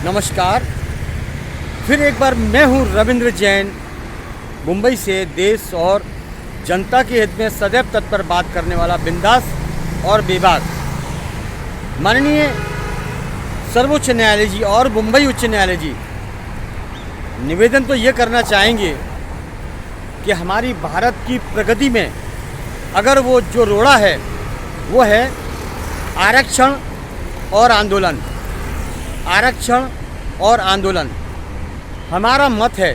नमस्कार। फिर एक बार मैं हूं रविंद्र जैन, मुंबई से देश और जनता के हित में सदैव तत्पर बात करने वाला बिंदास और बेबाक। माननीय सर्वोच्च न्यायालय जी और मुंबई उच्च न्यायालय जी निवेदन तो ये करना चाहेंगे कि हमारी भारत की प्रगति में अगर वो जो रोड़ा है वो है आरक्षण और आंदोलन। आरक्षण और आंदोलन हमारा मत है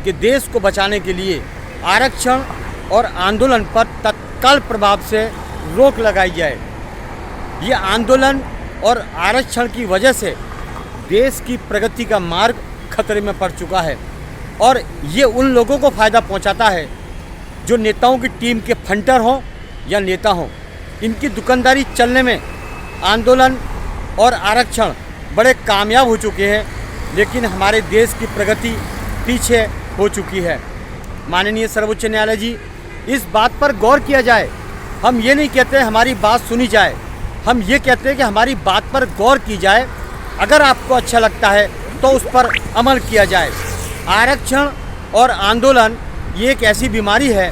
कि देश को बचाने के लिए आरक्षण और आंदोलन पर तत्काल प्रभाव से रोक लगाई जाए। ये आंदोलन और आरक्षण की वजह से देश की प्रगति का मार्ग खतरे में पड़ चुका है और ये उन लोगों को फ़ायदा पहुंचाता है जो नेताओं की टीम के फंटर हों या नेता हों। इनकी दुकानदारी चलने में आंदोलन और आरक्षण बड़े कामयाब हो चुके हैं, लेकिन हमारे देश की प्रगति पीछे हो चुकी है। माननीय सर्वोच्च न्यायालय जी, इस बात पर गौर किया जाए। हम ये नहीं कहते हमारी बात सुनी जाए, हम ये कहते हैं कि हमारी बात पर गौर की जाए। अगर आपको अच्छा लगता है तो उस पर अमल किया जाए। आरक्षण और आंदोलन ये एक ऐसी बीमारी है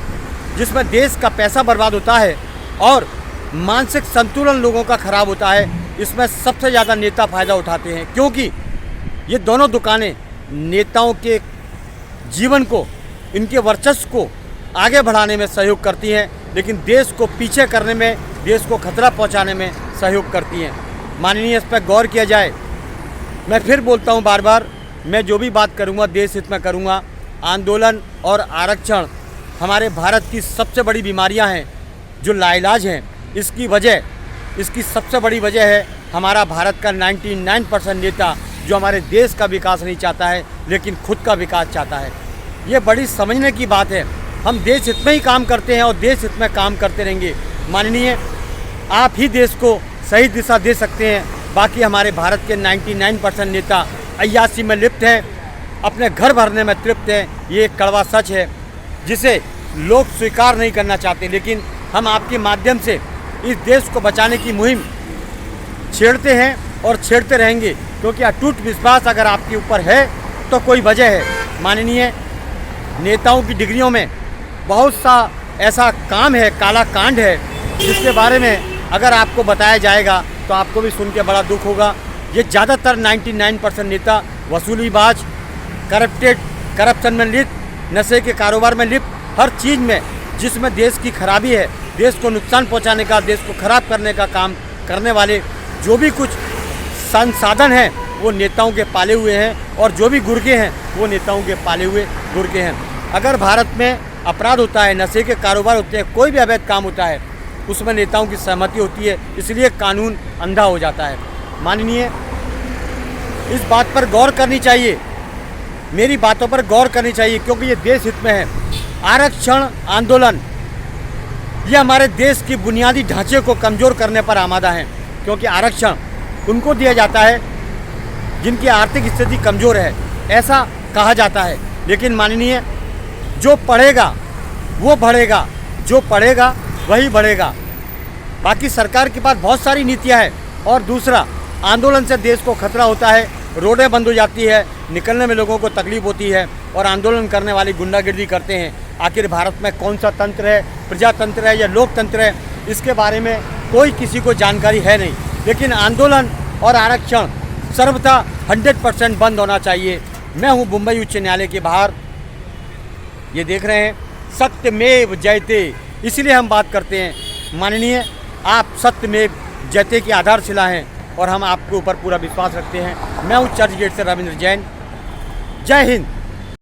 जिसमें देश का पैसा बर्बाद होता है और मानसिक संतुलन लोगों का खराब होता है। इसमें सबसे ज़्यादा नेता फ़ायदा उठाते हैं, क्योंकि ये दोनों दुकानें नेताओं के जीवन को, इनके वर्चस्व को आगे बढ़ाने में सहयोग करती हैं, लेकिन देश को पीछे करने में, देश को खतरा पहुंचाने में सहयोग करती हैं। माननीय, इस पर गौर किया जाए। मैं फिर बोलता हूं बार बार, मैं जो भी बात करूंगा देश हित में करूंगा। आंदोलन और आरक्षण हमारे भारत की सबसे बड़ी बीमारियां हैं जो लाइलाज हैं। इसकी सबसे बड़ी वजह है हमारा भारत का 99% नेता जो हमारे देश का विकास नहीं चाहता है, लेकिन खुद का विकास चाहता है। ये बड़ी समझने की बात है। हम देश हित में ही काम करते हैं और देश हित में काम करते रहेंगे। माननीय, आप ही देश को सही दिशा दे सकते हैं। बाकी हमारे भारत के 99% नेता अय्याशी में लिप्त हैं, अपने घर भरने में तृप्त हैं। ये एक कड़वा सच है जिसे लोग स्वीकार नहीं करना चाहते, लेकिन हम आपके माध्यम से इस देश को बचाने की मुहिम छेड़ते हैं और छेड़ते रहेंगे, क्योंकि अटूट विश्वास अगर आपके ऊपर है तो कोई वजह है। माननीय, नेताओं की डिग्रियों में बहुत सा ऐसा काम है, काला कांड है, जिसके बारे में अगर आपको बताया जाएगा तो आपको भी सुन के बड़ा दुख होगा। ये ज़्यादातर 99% नेता वसूलीबाज, करप्शन में लिप्त, नशे के कारोबार में लिप्त, हर चीज़ में जिसमें देश की खराबी है, देश को नुकसान पहुंचाने का, देश को खराब करने का काम करने वाले जो भी कुछ संसाधन हैं वो नेताओं के पाले हुए हैं, और जो भी गुर्गे हैं वो नेताओं के पाले हुए गुर्गे हैं। अगर भारत में अपराध होता है, नशे के कारोबार होते हैं, कोई भी अवैध काम होता है, उसमें नेताओं की सहमति होती है, इसलिए कानून अंधा हो जाता है। माननीय, इस बात पर गौर करनी चाहिए, मेरी बातों पर गौर करनी चाहिए, क्योंकि ये देश हित में है। आरक्षण आंदोलन ये हमारे देश की बुनियादी ढांचे को कमज़ोर करने पर आमादा हैं, क्योंकि आरक्षण उनको दिया जाता है जिनकी आर्थिक स्थिति कमज़ोर है, ऐसा कहा जाता है। लेकिन माननीय, जो पढ़ेगा वो बढ़ेगा, जो पढ़ेगा वही बढ़ेगा। बाकी सरकार के पास बहुत सारी नीतियां हैं। और दूसरा, आंदोलन से देश को खतरा होता है, रोडें बंद हो जाती है, निकलने में लोगों को तकलीफ होती है, और आंदोलन करने वाले गुंडागिर्दी करते हैं। आखिर भारत में कौन सा तंत्र है, प्रजातंत्र है या लोकतंत्र है, इसके बारे में कोई किसी को जानकारी है नहीं। लेकिन आंदोलन और आरक्षण सर्वथा 100% बंद होना चाहिए। मैं हूँ मुंबई उच्च न्यायालय के बाहर, ये देख रहे हैं, सत्यमेव जयते, इसलिए हम बात करते हैं। माननीय, आप सत्यमेव जयते की आधारशिला हैं और हम आपके ऊपर पूरा विश्वास रखते हैं। मैं हूँ चर्च गेट से रविंद्र जैन। जय हिंद।